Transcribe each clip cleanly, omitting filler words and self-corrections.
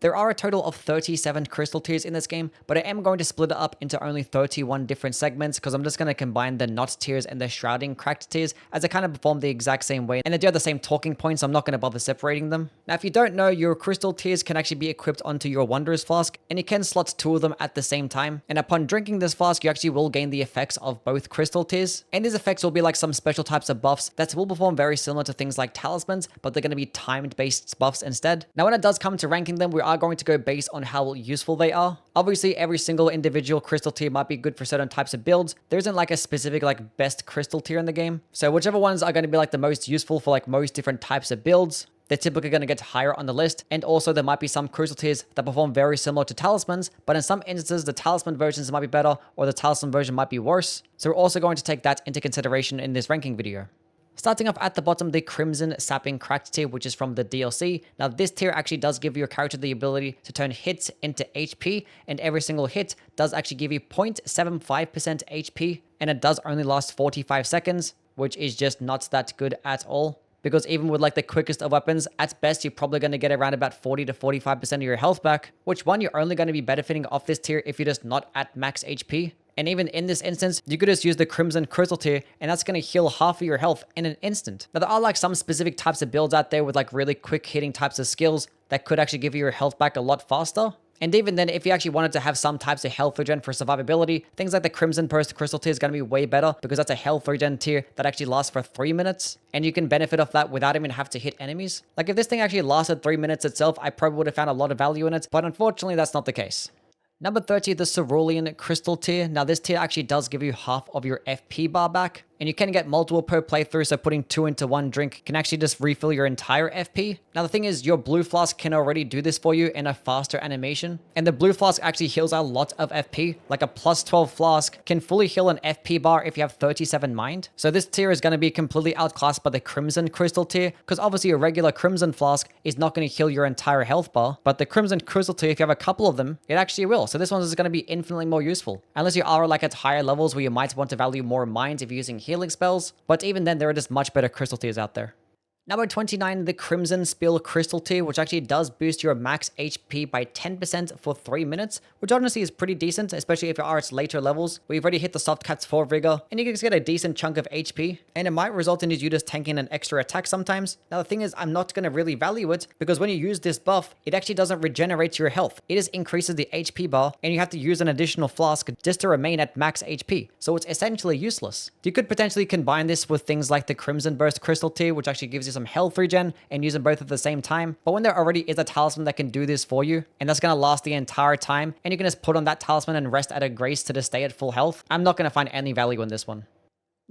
There are a total of 37 crystal tiers in this game, but I am going to split it up into only 31 different segments because I'm just going to combine the not tiers and the shrouding cracked tiers as they kind of perform the exact same way and they do have the same talking points, so I'm not going to bother separating them. Now, if you don't know, your crystal tiers can actually be equipped onto your wondrous flask, and you can slot 2 of them at the same time. And upon drinking this flask, you actually will gain the effects of both crystal tiers, and these effects will be like some special types of buffs that will perform very similar to things like talismans, but they're going to be timed based buffs instead. Now, when it does come to ranking them, we are going to go based on how useful they are. Obviously, every single individual crystal tier might be good for certain types of builds. There isn't like a specific like best crystal tier in the game. So whichever ones are going to be like the most useful for like most different types of builds, they're typically going to get higher on the list. And also there might be some crystal tiers that perform very similar to talismans, but in some instances the talisman versions might be better or the talisman version might be worse. So we're also going to take that into consideration in this ranking video. Starting off at the bottom, the Crimson-Sapping cracked tier, which is from the DLC. Now, this tier actually does give your character the ability to turn hits into HP, and every single hit does actually give you 0.75% HP, and it does only last 45 seconds, which is just not that good at all. Because even with like the quickest of weapons, at best, you're probably going to get around about 40 to 45% of your health back, which one, you're only going to be benefiting off this tier if you're just not at max HP. And even in this instance, you could just use the Crimson Crystal tier, and that's going to heal half of your health in an instant. Now, there are like some specific types of builds out there with like really quick hitting types of skills that could actually give you your health back a lot faster. And even then, if you actually wanted to have some types of health regen for survivability, things like the CRIMSONBURST crystal tier is going to be way better because that's a health regen tier that actually lasts for 3 minutes. And you can benefit off that without even have to hit enemies. Like if this thing actually lasted 3 minutes itself, I probably would have found a lot of value in it. But unfortunately, that's not the case. Number 30, the Cerulean crystal tier. Now this tier actually does give you half of your FP bar back, and you can get multiple per playthrough, so putting 2 into 1 drink can actually just refill your entire FP. Now the thing is, your blue flask can already do this for you in a faster animation, and the blue flask actually heals a lot of FP. Like a plus 12 flask can fully heal an FP bar if you have 37 mind. So this tier is going to be completely outclassed by the Crimson crystal tier, because obviously a regular Crimson flask is not going to heal your entire health bar, but the Crimson crystal tier, if you have a couple of them, it actually will. So this one is going to be infinitely more useful, unless you are like at higher levels where you might want to value more minds if you're using healing spells, but even then there are just much better crystal tiers out there. Number 29, the CRIMSONSPILL crystal tier, which actually does boost your max HP by 10% for 3 minutes, which honestly is pretty decent, especially if you are at later levels where you've already hit the soft cats 4 vigor, and you can just get a decent chunk of HP, and it might result in you just tanking an extra attack sometimes. Now the thing is, I'm not going to really value it, because when you use this buff, it actually doesn't regenerate your health. It just increases the HP bar, and you have to use an additional flask just to remain at max HP, so it's essentially useless. You could potentially combine this with things like the CRIMSONBURST crystal tier, which actually gives you some health regen, and use them both at the same time. But when there already is a talisman that can do this for you, and that's going to last the entire time, and you can just put on that talisman and rest at a grace to just stay at full health, I'm not going to find any value in this one.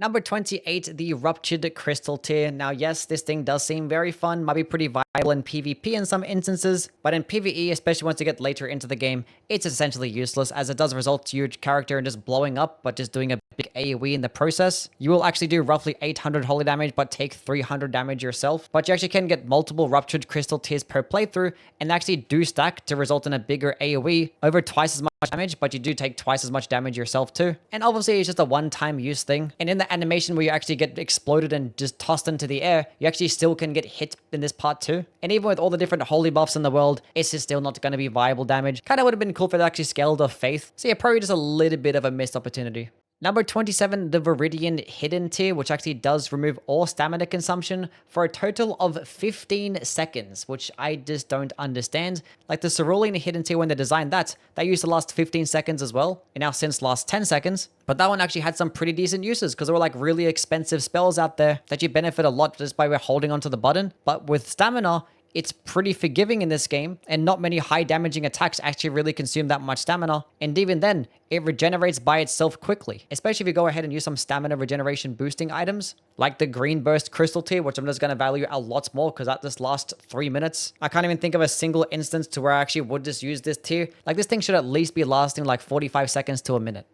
Number 28, the Ruptured crystal tier. Now, yes, this thing does seem very fun, might be pretty viable in PvP in some instances, but in PvE, especially once you get later into the game, it's essentially useless, as it does result to your character in just blowing up, but just doing a big AoE in the process. You will actually do roughly 800 holy damage, but take 300 damage yourself. But you actually can get multiple Ruptured crystal tiers per playthrough, and actually do stack to result in a bigger AoE, over twice as much damage, but you do take twice as much damage yourself too. And obviously it's just a one-time use thing. And in the animation where you actually get exploded and just tossed into the air, you actually still can get hit in this part too. And even with all the different holy buffs in the world, it's just still not going to be viable damage. Kind of would have been cool if it actually scaled off faith. So yeah, probably just a little bit of a missed opportunity. Number 27, the VRIDIAN hidden tier, which actually does remove all stamina consumption for a total of 15 seconds, which I just don't understand. Like the Cerulean hidden tier, when they designed that used to last 15 seconds as well, and now since lasts 10 seconds. But that one actually had some pretty decent uses, because there were like really expensive spells out there that you benefit a lot just by holding onto the button. But with stamina, it's pretty forgiving in this game, and not many high damaging attacks actually really consume that much stamina, and even then, it regenerates by itself quickly, especially if you go ahead and use some stamina regeneration boosting items, like the GREENBURST crystal tier, which I'm just going to value a lot more because that just lasts 3 minutes. I can't even think of a single instance to where I actually would just use this tier. Like this thing should at least be lasting like 45 seconds to a minute.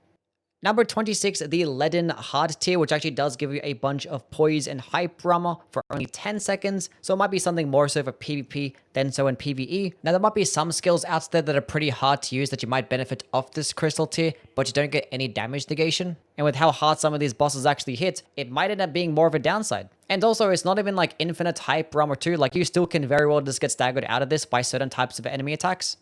Number 26, the Leaden hard tier, which actually does give you a bunch of poise and hyper armor for only 10 seconds. So it might be something more so for PvP than so in PvE. Now there might be some skills out there that are pretty hard to use that you might benefit off this crystal tier, but you don't get any damage negation. And with how hard some of these bosses actually hit, it might end up being more of a downside. And also, it's not even like infinite hyper armor too. Like you still can very well just get staggered out of this by certain types of enemy attacks.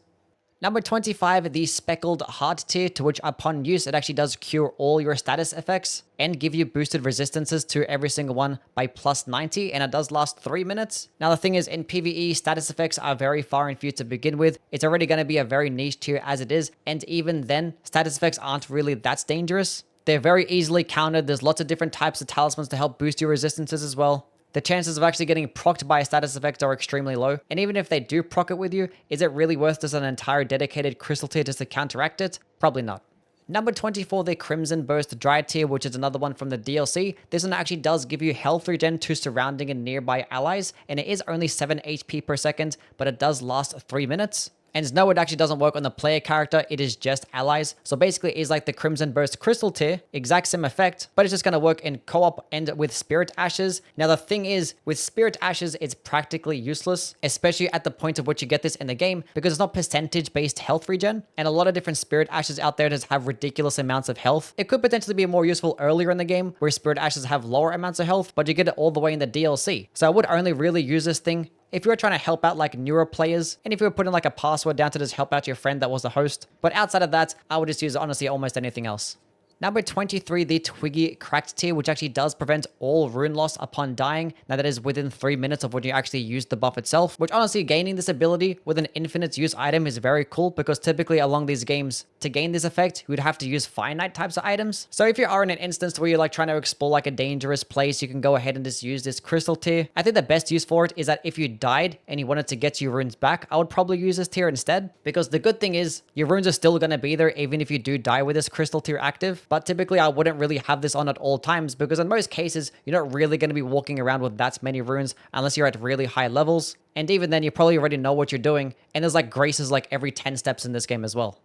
Number 25, the Speckled hard tier, to which upon use, it actually does cure all your status effects and give you boosted resistances to every single one by plus 90, and it does last 3 minutes. Now the thing is, in PvE, status effects are very far and few to begin with. It's already going to be a very niche tier as it is, and even then, status effects aren't really that dangerous. They're very easily countered. There's lots of different types of talismans to help boost your resistances as well. The chances of actually getting procced by a status effect are extremely low, and even if they do proc it with you, is it really worth just an entire dedicated crystal tier just to counteract it? Probably not. Number 24, the CRIMSONBURST dry tier, which is another one from the DLC. This one actually does give you health regen to surrounding and nearby allies, and it is only 7 HP per second, but it does last 3 minutes. And no, it actually doesn't work on the player character, it is just allies. So basically it is like the CRIMSONBURST crystal tier, exact same effect, but it's just going to work in co-op and with Spirit Ashes. Now the thing is, with Spirit Ashes, it's practically useless, especially at the point at which you get this in the game, because it's not percentage based health regen, and a lot of different Spirit Ashes out there just have ridiculous amounts of health. It could potentially be more useful earlier in the game, where Spirit Ashes have lower amounts of health, but you get it all the way in the DLC. So I would only really use this thing if you were trying to help out like newer players, and if you were putting like a password down to just help out your friend that was the host. But outside of that, I would just use honestly almost anything else. Number 23, the Twiggy cracked tier, which actually does prevent all rune loss upon dying. Now that is within 3 minutes of when you actually use the buff itself, which honestly gaining this ability with an infinite use item is very cool, because typically along these games, to gain this effect, you would have to use finite types of items. So if you are in an instance where you're like trying to explore like a dangerous place, you can go ahead and just use this crystal tier. I think the best use for it is that if you died and you wanted to get your runes back, I would probably use this tier instead, because the good thing is your runes are still going to be there even if you do die with this crystal tier active. But typically I wouldn't really have this on at all times, because in most cases, you're not really going to be walking around with that many runes unless you're at really high levels. And even then, you probably already know what you're doing. And there's like graces like every 10 steps in this game as well.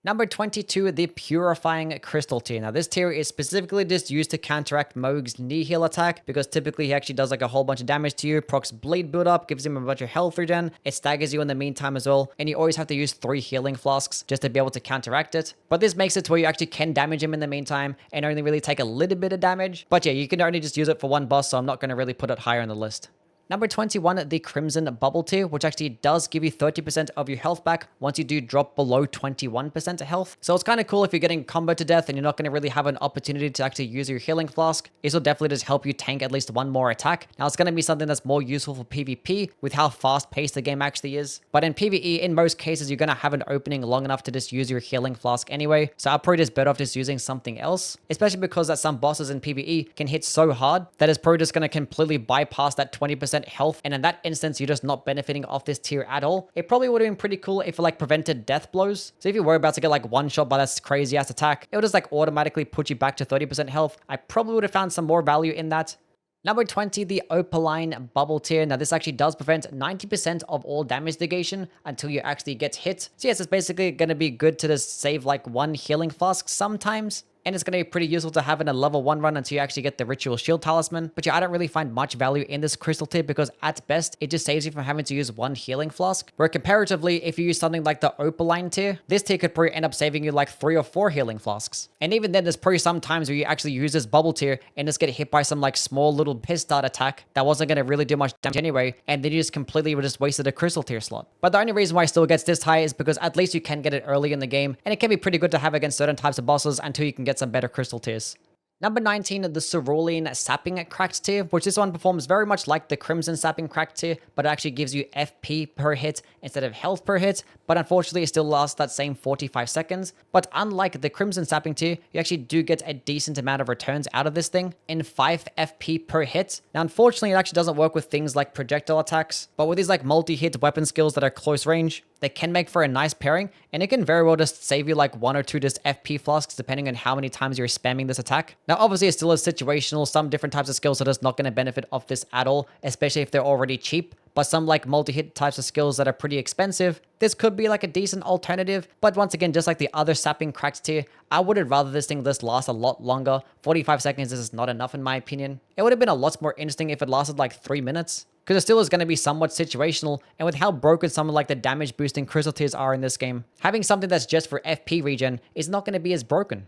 Number 22, the Purifying Crystal tier. Now, this tier is specifically just used to counteract Mohg's knee heal attack, because typically he actually does like a whole bunch of damage to you, procs bleed build up, gives him a bunch of health regen, it staggers you in the meantime as well, and you always have to use 3 healing flasks just to be able to counteract it. But this makes it to where you actually can damage him in the meantime and only really take a little bit of damage. But yeah, you can only just use it for one boss, so I'm not going to really put it higher on the list. Number 21, the Crimson Bubble tier, which actually does give you 30% of your health back once you do drop below 21% health. So it's kind of cool if you're getting combo to death and you're not going to really have an opportunity to actually use your healing flask. This will definitely just help you tank at least one more attack. Now it's going to be something that's more useful for PvP with how fast paced the game actually is. But in PvE, in most cases, you're going to have an opening long enough to just use your healing flask anyway. So I'll probably just better off just using something else, especially because that some bosses in PvE can hit so hard that it's probably just going to completely bypass that 20% health, and in that instance you're just not benefiting off this tier at all. It probably would have been pretty cool if it like prevented death blows. So if you were about to get like one shot by that crazy ass attack, it would just like automatically put you back to 30% health. I probably would have found some more value in that. Number 20, the Opaline Bubble tier. Now this actually does prevent 90% of all damage negation until you actually get hit. So yes, it's basically going to be good to just save like one healing flask sometimes. And it's going to be pretty useful to have in a level 1 run until you actually get the Ritual Shield Talisman. But yeah, I don't really find much value in this crystal tier, because at best, it just saves you from having to use one healing flask. Where comparatively, if you use something like the Opaline tier, this tier could probably end up saving you like 3 or 4 healing flasks. And even then, there's probably some times where you actually use this bubble tier and just get hit by some like small little piss start attack that wasn't going to really do much damage anyway, and then you just completely just wasted a crystal tier slot. But the only reason why it still gets this high is because at least you can get it early in the game, and it can be pretty good to have against certain types of bosses until you can get some better crystal tiers. Number 19, the Cerulean-Sapping cracked tier, which this one performs very much like the Crimson-Sapping cracked tier, but it actually gives you FP per hit instead of health per hit, but unfortunately it still lasts that same 45 seconds. But unlike the Crimson-Sapping tier, you actually do get a decent amount of returns out of this thing in 5 FP per hit. Now unfortunately it actually doesn't work with things like projectile attacks, but with these like multi-hit weapon skills that are close range, they can make for a nice pairing, and it can very well just save you like 1 or 2 just FP flasks depending on how many times you're spamming this attack. Now obviously it still is situational, some different types of skills are just not going to benefit off this at all, especially if they're already cheap. but some like multi-hit types of skills that are pretty expensive, this could be like a decent alternative. But once again, just like the other sapping cracked tier, I would have rather this thing last a lot longer. 45 seconds is not enough in my opinion. It would have been a lot more interesting if it lasted like 3 minutes, because it still is going to be somewhat situational, and with how broken some of like the damage boosting crystal tiers are in this game, having something that's just for FP regen is not going to be as broken.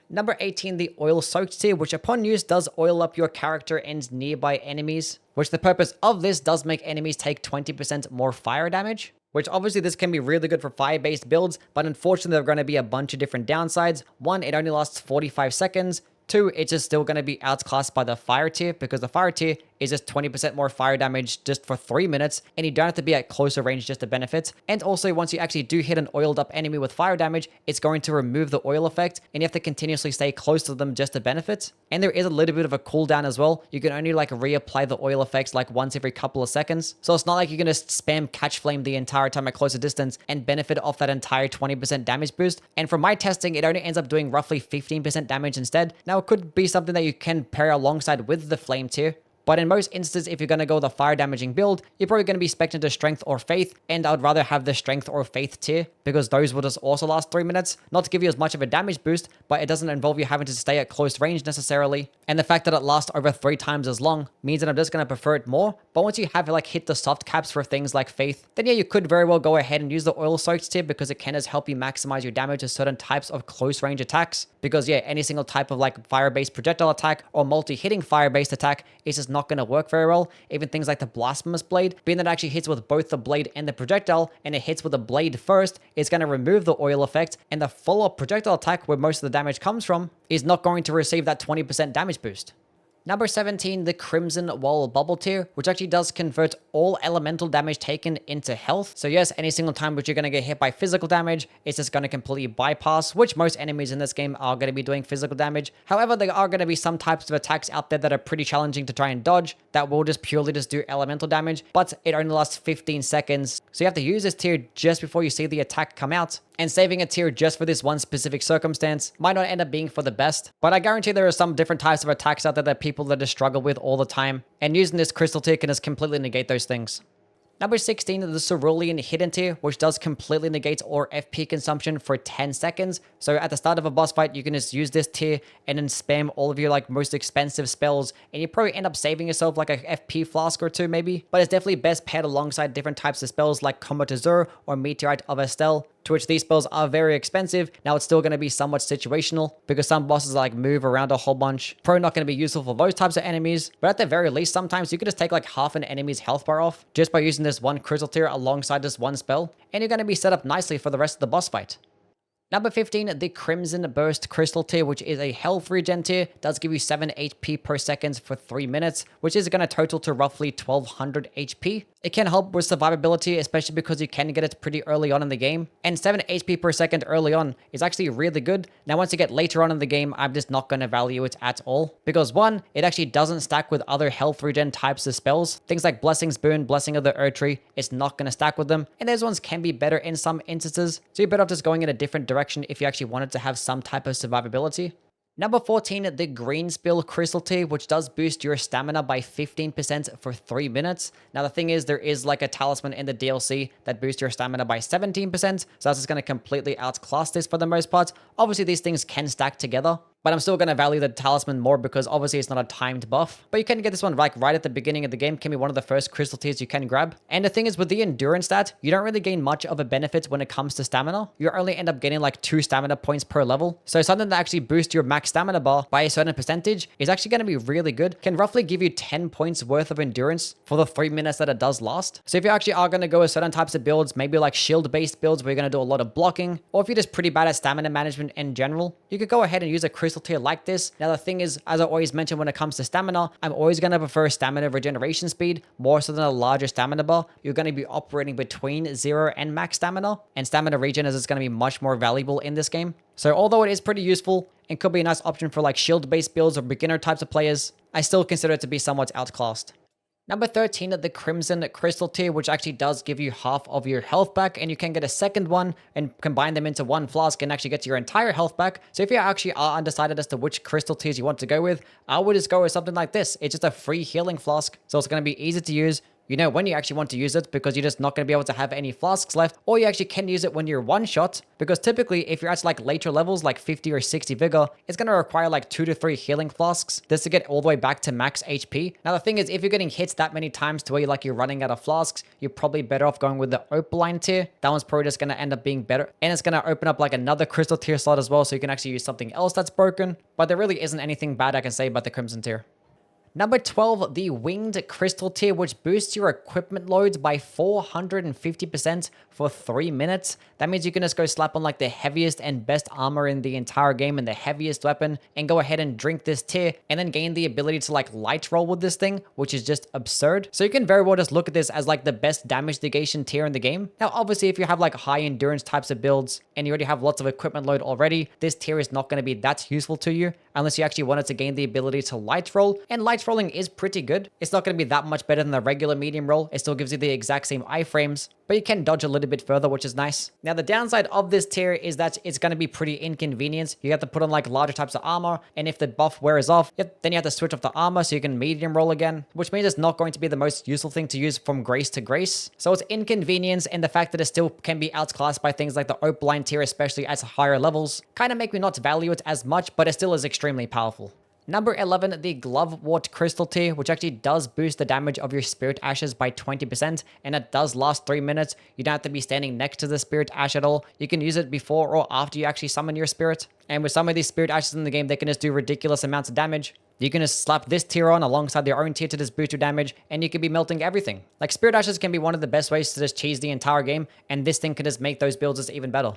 Number 18, the oil soaked tier, which upon use does oil up your character and nearby enemies, which the purpose of this does make enemies take 20% more fire damage, which obviously this can be really good for fire-based builds, but unfortunately there are going to be a bunch of different downsides. One, it only lasts 45 seconds. Two, it's just still going to be outclassed by the fire tier, because the fire tier is just 20% more fire damage just for 3 minutes, and you don't have to be at closer range just to benefit. And also, once you actually do hit an oiled up enemy with fire damage, it's going to remove the oil effect, and you have to continuously stay close to them just to benefit. And there is a little bit of a cooldown as well. You can only like reapply the oil effects like once every couple of seconds. So it's not like you're going to spam catch flame the entire time at closer distance and benefit off that entire 20% damage boost. And from my testing, it only ends up doing roughly 15% damage instead. Now, it could be something that you can pair alongside with the flame tier, but in most instances, if you're going to go the fire damaging build, you're probably going to be spec'd into strength or faith, and I would rather have the strength or faith tier, because those will just also last 3 minutes, not to give you as much of a damage boost, but it doesn't involve you having to stay at close range necessarily. And the fact that it lasts over 3 times as long means that I'm just going to prefer it more. But once you have like hit the soft caps for things like faith, then yeah, you could very well go ahead and use the oil soaked tier, because it can just help you maximize your damage to certain types of close range attacks. Because yeah, any single type of like fire-based projectile attack or multi-hitting fire-based attack is just not going to work very well. Even things like the blasphemous blade, being that it actually hits with both the blade and the projectile, and it hits with the blade first, it's going to remove the oil effect, and the follow-up projectile attack where most of the damage comes from is not going to receive that 20% damage boost. Number 17, the CRIMSONWHORL bubble tier, which actually does convert all elemental damage taken into health. So yes, any single time which you're going to get hit by physical damage, it's just going to completely bypass, which most enemies in this game are going to be doing physical damage. However, there are going to be some types of attacks out there that are pretty challenging to try and dodge that will just purely do elemental damage, but it only lasts 15 seconds. So you have to use this tier just before you see the attack come out. And saving a tier just for this one specific circumstance might not end up being for the best, but I guarantee there are some different types of attacks out there that people that just struggle with all the time, and using this crystal tier can just completely negate those things. Number 16, the Cerulean hidden tier, which does completely negate all FP consumption for 10 seconds. So at the start of a boss fight, you can just use this tier and then spam all of your like most expensive spells, and you probably end up saving yourself like a FP flask or two maybe. But it's definitely best paired alongside different types of spells like Comatazur or Meteorite of Estelle, to which these spells are very expensive. Now it's still going to be somewhat situational, because some bosses like move around a whole bunch. Probably not going to be useful for those types of enemies, but at the very least, sometimes you could just take like half an enemy's health bar off just by using this one crystal tier alongside this one spell, and you're going to be set up nicely for the rest of the boss fight. Number 15, the CRIMSONBURST crystal tier, which is a health regen tier, does give you 7 HP per second for 3 minutes, which is going to total to roughly 1200 HP. It can help with survivability, especially because you can get it pretty early on in the game, and 7 HP per second early on is actually really good. Now once you get later on in the game, I'm just not going to value it at all, because one, it actually doesn't stack with other health regen types of spells. Things like Blessing's Boon, Blessing of the Earth Tree, it's not going to stack with them, and those ones can be better in some instances, so you're better off just going in a different direction if you actually wanted to have some type of survivability. Number 14, the GREENSPILL crystal tier, which does boost your stamina by 15% for 3 minutes. Now the thing is, there is like a talisman in the DLC that boosts your stamina by 17%, so that's just going to completely outclass this for the most part. Obviously these things can stack together, but I'm still going to value the talisman more because obviously it's not a timed buff. But you can get this one like right at the beginning of the game, can be one of the first crystal tiers you can grab. And the thing is, with the endurance stat, you don't really gain much of a benefit when it comes to stamina. You only end up getting like 2 stamina points per level. So something that actually boosts your max stamina bar by a certain percentage is actually going to be really good. Can roughly give you 10 points worth of endurance for the 3 minutes that it does last. So if you actually are going to go with certain types of builds, maybe like shield based builds where you're going to do a lot of blocking, or if you're just pretty bad at stamina management in general, you could go ahead and use a crystal tier like this. Now the thing is, as I always mention when it comes to stamina, I'm always going to prefer stamina regeneration speed more so than a larger stamina bar. You're going to be operating between 0 and max stamina, and stamina regen is going to be much more valuable in this game. So although it is pretty useful and could be a nice option for like shield based builds or beginner types of players, I still consider it to be somewhat outclassed. Number 13, the Crimson crystal tier, which actually does give you half of your health back, and you can get a second one and combine them into one flask and actually get your entire health back. So if you actually are undecided as to which crystal tiers you want to go with, I would just go with something like this. It's just a free healing flask, so it's going to be easy to use, You know when you actually want to use it because you're just not going to be able to have any flasks left, or you actually can use it when you're one shot, because typically if you're at like later levels like 50 or 60 vigor, it's going to require like 2 to 3 healing flasks just to get all the way back to max HP. Now the thing is, if you're getting hits that many times to where you're running out of flasks, you're probably better off going with the OPALINE tier. That one's probably just going to end up being better, and it's going to open up like another crystal tier slot as well, so you can actually use something else that's broken. But there really isn't anything bad I can say about the Crimson tier. Number 12, the Winged Crystal tier, which boosts your equipment loads by 450% for 3 minutes. That means you can just go slap on like the heaviest and best armor in the entire game and the heaviest weapon and go ahead and drink this tier and then gain the ability to like light roll with this thing, which is just absurd. So you can very well just look at this as like the best damage negation tier in the game. Now, obviously, if you have like high endurance types of builds and you already have lots of equipment load already, this tier is not going to be that useful to you unless you actually wanted to gain the ability to light roll. And light rolling is pretty good. It's not going to be that much better than the regular medium roll. It still gives you the exact same iframes, but you can dodge a little bit further, which is nice. Now, the downside of this tier is that it's going to be pretty inconvenient. You have to put on like larger types of armor, and if the buff wears off, then you have to switch off the armor so you can medium roll again, which means it's not going to be the most useful thing to use from grace to grace. So it's inconvenience, and the fact that it still can be outclassed by things like the Opaline tier, especially at higher levels, kind of make me not value it as much, but it still is extremely powerful. Number 11, the Glovewort Crystal tier, which actually does boost the damage of your Spirit Ashes by 20%, and it does last 3 minutes. You don't have to be standing next to the Spirit Ash at all. You can use it before or after you actually summon your Spirit. And with some of these Spirit Ashes in the game, they can just do ridiculous amounts of damage. You can just slap this tier on alongside your own tier to just boost your damage, and you can be melting everything. Like, Spirit Ashes can be one of the best ways to just cheese the entire game, and this thing can just make those builds just even better.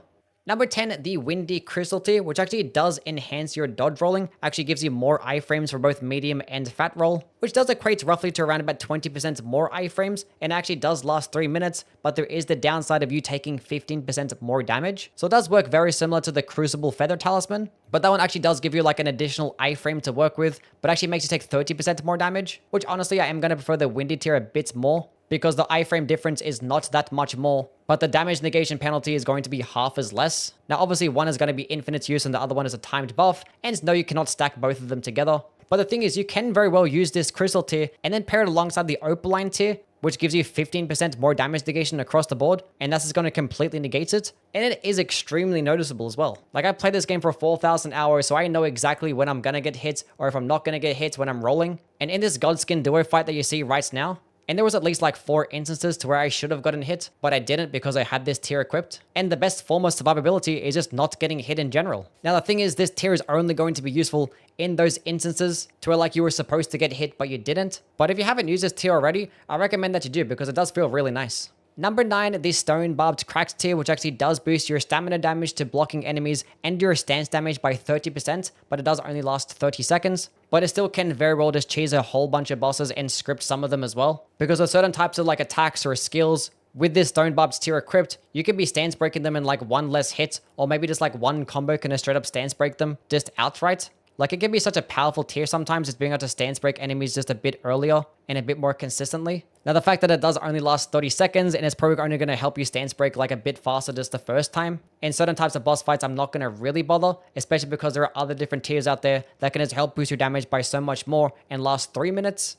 Number 10, the Windy Crystal tier, which actually does enhance your dodge rolling, actually gives you more iframes for both medium and fat roll, which does equate roughly to around about 20% more iframes, and actually does last 3 minutes, but there is the downside of you taking 15% more damage. So it does work very similar to the Crucible Feather Talisman, but that one actually does give you like an additional iframe to work with, but actually makes you take 30% more damage, which honestly I am going to prefer the Windy tier a bit more, because the iframe difference is not that much more, but the damage negation penalty is going to be half as less. Now, obviously, one is going to be infinite use and the other one is a timed buff, and no, you cannot stack both of them together. But the thing is, you can very well use this crystal tier and then pair it alongside the Opaline tier, which gives you 15% more damage negation across the board, and that's just going to completely negate it. And it is extremely noticeable as well. Like, I played this game for 4,000 hours, so I know exactly when I'm going to get hit, or if I'm not going to get hit when I'm rolling. And in this Godskin duo fight that you see right now, and there was at least like 4 instances to where I should have gotten hit, but I didn't because I had this tier equipped. And the best form of survivability is just not getting hit in general. Now, the thing is, this tier is only going to be useful in those instances to where like you were supposed to get hit, but you didn't. But if you haven't used this tier already, I recommend that you do because it does feel really nice. Number 9, the STONEBARB Cracked tier, which actually does boost your stamina damage to blocking enemies and your stance damage by 30%, but it does only last 30 seconds. But it still can very well just cheese a whole bunch of bosses and script some of them as well. Because with certain types of like attacks or skills, with this STONEBARB's tier equipped, you can be stance breaking them in like one less hit, or maybe just like one combo can just straight up stance break them just outright. Like, it can be such a powerful tier sometimes, just being able to stance break enemies just a bit earlier and a bit more consistently. Now, the fact that it does only last 30 seconds and it's probably only going to help you stance break like a bit faster just the first time. In certain types of boss fights, I'm not going to really bother, especially because there are other different tiers out there that can just help boost your damage by so much more and last 3 minutes.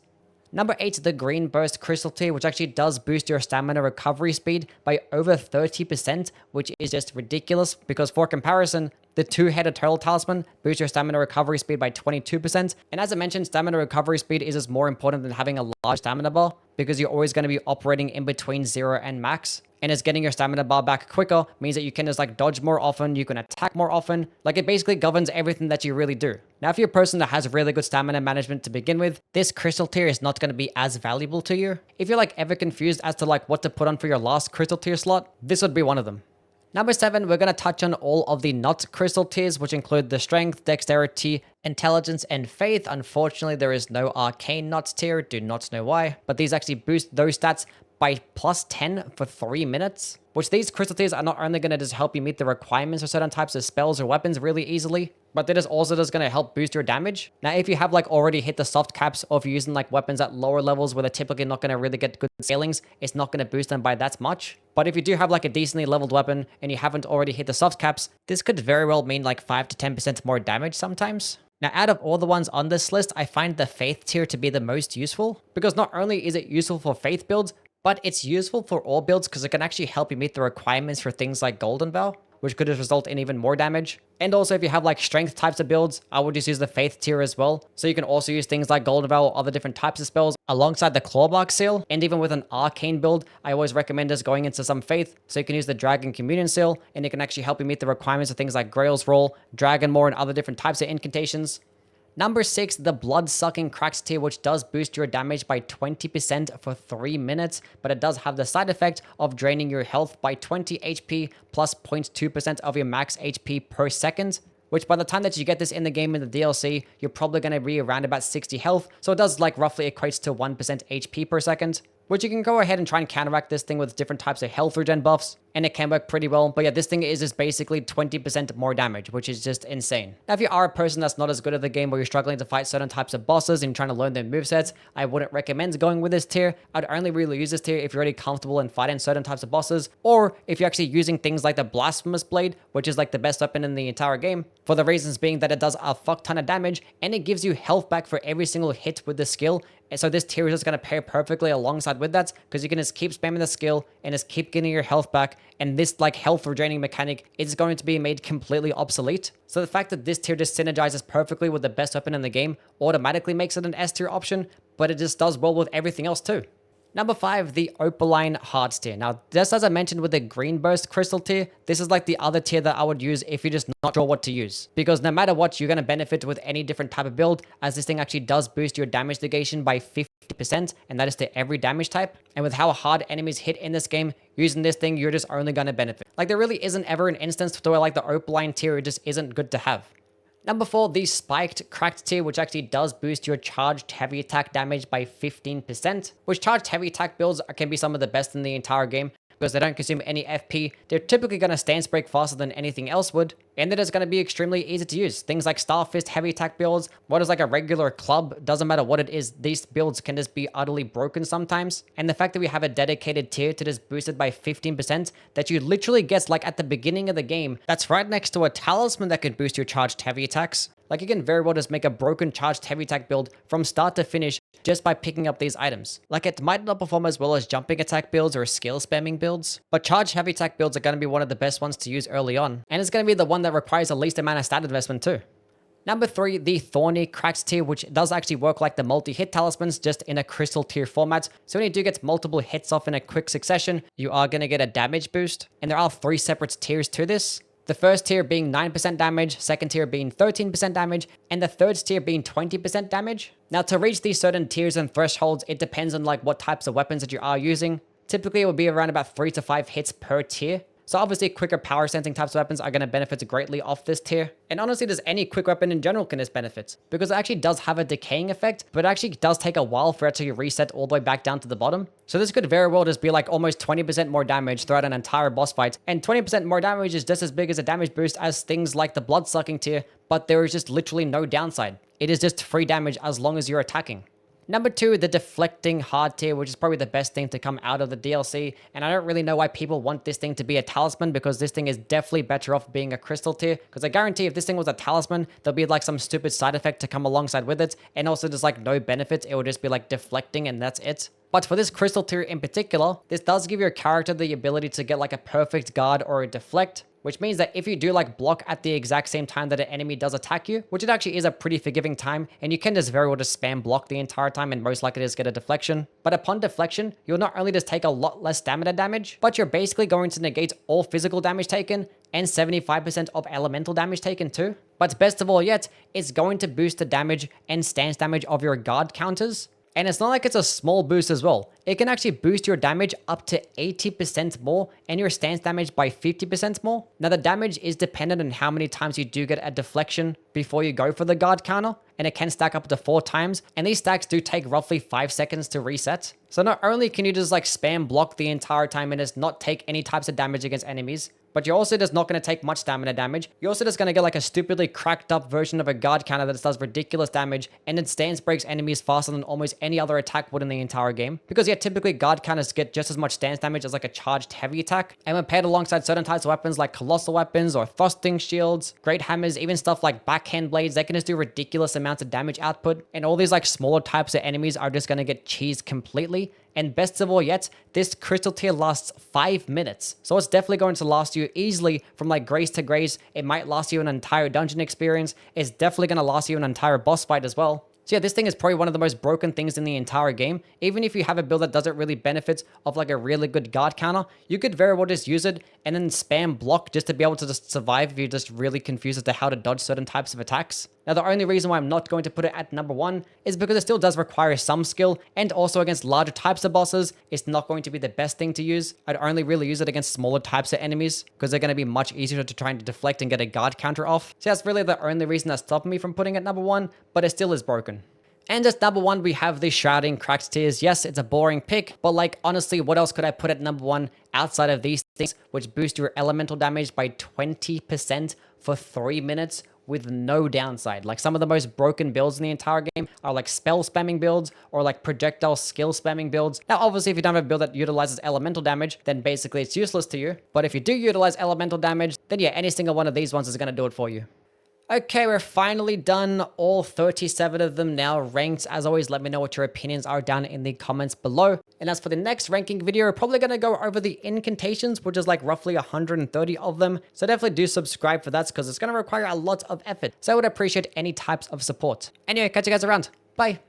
Number 8, the GREENBURST Crystal tier, which actually does boost your stamina recovery speed by over 30%, which is just ridiculous because for comparison, the Two-Headed Turtle Talisman boosts your stamina recovery speed by 22%. And as I mentioned, stamina recovery speed is just more important than having a large stamina bar because you're always going to be operating in between 0 and max. And as getting your stamina bar back quicker means that you can just like dodge more often, you can attack more often. Like, it basically governs everything that you really do. Now, if you're a person that has really good stamina management to begin with, this crystal tier is not going to be as valuable to you. If you're like ever confused as to like what to put on for your last crystal tier slot, this would be one of them. Number 7, we're going to touch on all of the not crystal tiers, which include the strength, dexterity, intelligence, and faith. Unfortunately, there is no arcane not tier. Do not know why, but these actually boost those stats by plus 10 for 3 minutes, which these crystal tiers are not only going to just help you meet the requirements for certain types of spells or weapons really easily, but they're just also just going to help boost your damage. Now, if you have like already hit the soft caps, or if you're using like weapons at lower levels where they're typically not going to really get good scalings, it's not going to boost them by that much. But if you do have like a decently leveled weapon and you haven't already hit the soft caps, this could very well mean like 5 to 10% more damage sometimes. Now, out of all the ones on this list, I find the Faith tier to be the most useful, because not only is it useful for Faith builds, but it's useful for all builds because it can actually help you meet the requirements for things like Golden Vow, which could result in even more damage. And also, if you have like strength types of builds, I would just use the Faith tier as well. So you can also use things like Golden Vow or other different types of spells alongside the Clawbark Seal. And even with an Arcane build, I always recommend just going into some Faith. So you can use the Dragon Communion Seal, and it can actually help you meet the requirements of things like Grail's Roll, Dragon Maw, and other different types of incantations. Number 6, the Blood-Sucking Cracked tier, which does boost your damage by 20% for 3 minutes, but it does have the side effect of draining your health by 20 HP plus 0.2% of your max HP per second, which by the time that you get this in the game in the DLC, you're probably going to be around about 60 health, so it does like roughly equates to 1% HP per second. Which you can go ahead and try and counteract this thing with different types of health regen buffs, and it can work pretty well. But yeah, this thing is just basically 20% more damage, which is just insane. Now, if you are a person that's not as good at the game, or you're struggling to fight certain types of bosses and you're trying to learn their movesets, I wouldn't recommend going with this tier. I'd only really use this tier if you're already comfortable in fighting certain types of bosses, or if you're actually using things like the Blasphemous Blade, which is like the best weapon in the entire game, for the reasons being that it does a fuck ton of damage, and it gives you health back for every single hit with the skill. And so this tier is just going to pair perfectly alongside with that, because you can just keep spamming the skill and just keep getting your health back, and this like health regaining mechanic is going to be made completely obsolete. So the fact that this tier just synergizes perfectly with the best weapon in the game automatically makes it an S tier option, but it just does well with everything else too. Number 5, the Opaline Hearts tier. Now, just as I mentioned with the GREENBURST crystal tier, this is like the other tier that I would use if you're just not sure what to use. Because no matter what, you're going to benefit with any different type of build, as this thing actually does boost your damage negation by 50%, and that is to every damage type. And with how hard enemies hit in this game, using this thing, you're just only going to benefit. Like, there really isn't ever an instance where like the Opaline tier just isn't good to have. Number 4, the Spiked Cracked tier, which actually does boost your charged heavy attack damage by 15%, which charged heavy attack builds can be some of the best in the entire game, because they don't consume any FP, they're typically going to stance break faster than anything else would, and it is going to be extremely easy to use. Things like Starfist heavy attack builds, what is like a regular club, doesn't matter what it is, these builds can just be utterly broken sometimes. And the fact that we have a dedicated tier to just boost it by 15% that you literally get like at the beginning of the game, that's right next to a talisman that could boost your charged heavy attacks. Like, you can very well just make a broken charged heavy attack build from start to finish just by picking up these items. Like, it might not perform as well as jumping attack builds or skill spamming builds, but charged heavy attack builds are going to be one of the best ones to use early on, and it's going to be the one that requires the least amount of stat investment too. Number 3, the Thorny Cracked tier, which does actually work like the multi-hit talismans, just in a crystal tier format. So when you do get multiple hits off in a quick succession, you are going to get a damage boost, and there are 3 separate tiers to this. The first tier being 9% damage, second tier being 13% damage, and the third tier being 20% damage. Now, to reach these certain tiers and thresholds, it depends on like what types of weapons that you are using. Typically, it will be around about 3 to 5 hits per tier. So obviously, quicker power sensing types of weapons are going to benefit greatly off this tier. And honestly, does any quick weapon in general can just benefit, because it actually does have a decaying effect, but it actually does take a while for it to reset all the way back down to the bottom. So this could very well just be like almost 20% more damage throughout an entire boss fight. And 20% more damage is just as big as a damage boost as things like the Blood-Sucking tier, but there is just literally no downside. It is just free damage as long as you're attacking. Number 2, the Deflecting Hard tier, which is probably the best thing to come out of the DLC. And I don't really know why people want this thing to be a talisman, because this thing is definitely better off being a crystal tier. Because I guarantee if this thing was a talisman, there'll be like some stupid side effect to come alongside with it. And also just like no benefits. It will just be like deflecting and that's it. But for this crystal tier in particular, this does give your character the ability to get like a perfect guard or a deflect, which means that if you do like block at the exact same time that an enemy does attack you, which it actually is a pretty forgiving time, and you can just very well just spam block the entire time and most likely just get a deflection. But upon deflection, you'll not only just take a lot less stamina damage, but you're basically going to negate all physical damage taken and 75% of elemental damage taken too. But best of all yet, it's going to boost the damage and stance damage of your guard counters. And it's not like it's a small boost as well. It can actually boost your damage up to 80% more and your stance damage by 50% more. Now, the damage is dependent on how many times you do get a deflection before you go for the guard counter, and it can stack up to 4 times, and these stacks do take roughly 5 seconds to reset. So not only can you just like spam block the entire time and just not take any types of damage against enemies, but you're also just not going to take much stamina damage. You're also just going to get like a stupidly cracked up version of a guard counter that does ridiculous damage, and it stance breaks enemies faster than almost any other attack would in the entire game. Because yeah, typically guard counters get just as much stance damage as like a charged heavy attack, and when paired alongside certain types of weapons like colossal weapons or thrusting shields, great hammers, even stuff like backhand blades, they can just do ridiculous amounts of damage output, and all these like smaller types of enemies are just going to get cheesed completely. And best of all yet, this crystal tier lasts 5 minutes. So it's definitely going to last you easily from like grace to grace. It might last you an entire dungeon experience. It's definitely going to last you an entire boss fight as well. So yeah, this thing is probably one of the most broken things in the entire game. Even if you have a build that doesn't really benefit of like a really good guard counter, you could very well just use it and then spam block just to be able to just survive if you're just really confused as to how to dodge certain types of attacks. Now, the only reason why I'm not going to put it at number 1 is because it still does require some skill, and also against larger types of bosses, it's not going to be the best thing to use. I'd only really use it against smaller types of enemies because they're going to be much easier to try and deflect and get a guard counter off. So that's really the only reason that's stopping me from putting it at number 1, but it still is broken. And as number 1, we have the Shrouding cracked tiers. Yes, it's a boring pick, but like honestly, what else could I put at number 1 outside of these things, which boost your elemental damage by 20% for 3 minutes with no downside? Like some of the most broken builds in the entire game are like spell spamming builds or like projectile skill spamming builds. Now, obviously, if you don't have a build that utilizes elemental damage, then basically it's useless to you. But if you do utilize elemental damage, then yeah, any single one of these ones is going to do it for you. Okay, we're finally done. All 37 of them now ranked. As always, let me know what your opinions are down in the comments below. And as for the next ranking video, we're probably going to go over the incantations, which is like roughly 130 of them. So definitely do subscribe for that because it's going to require a lot of effort. So I would appreciate any types of support. Anyway, catch you guys around. Bye.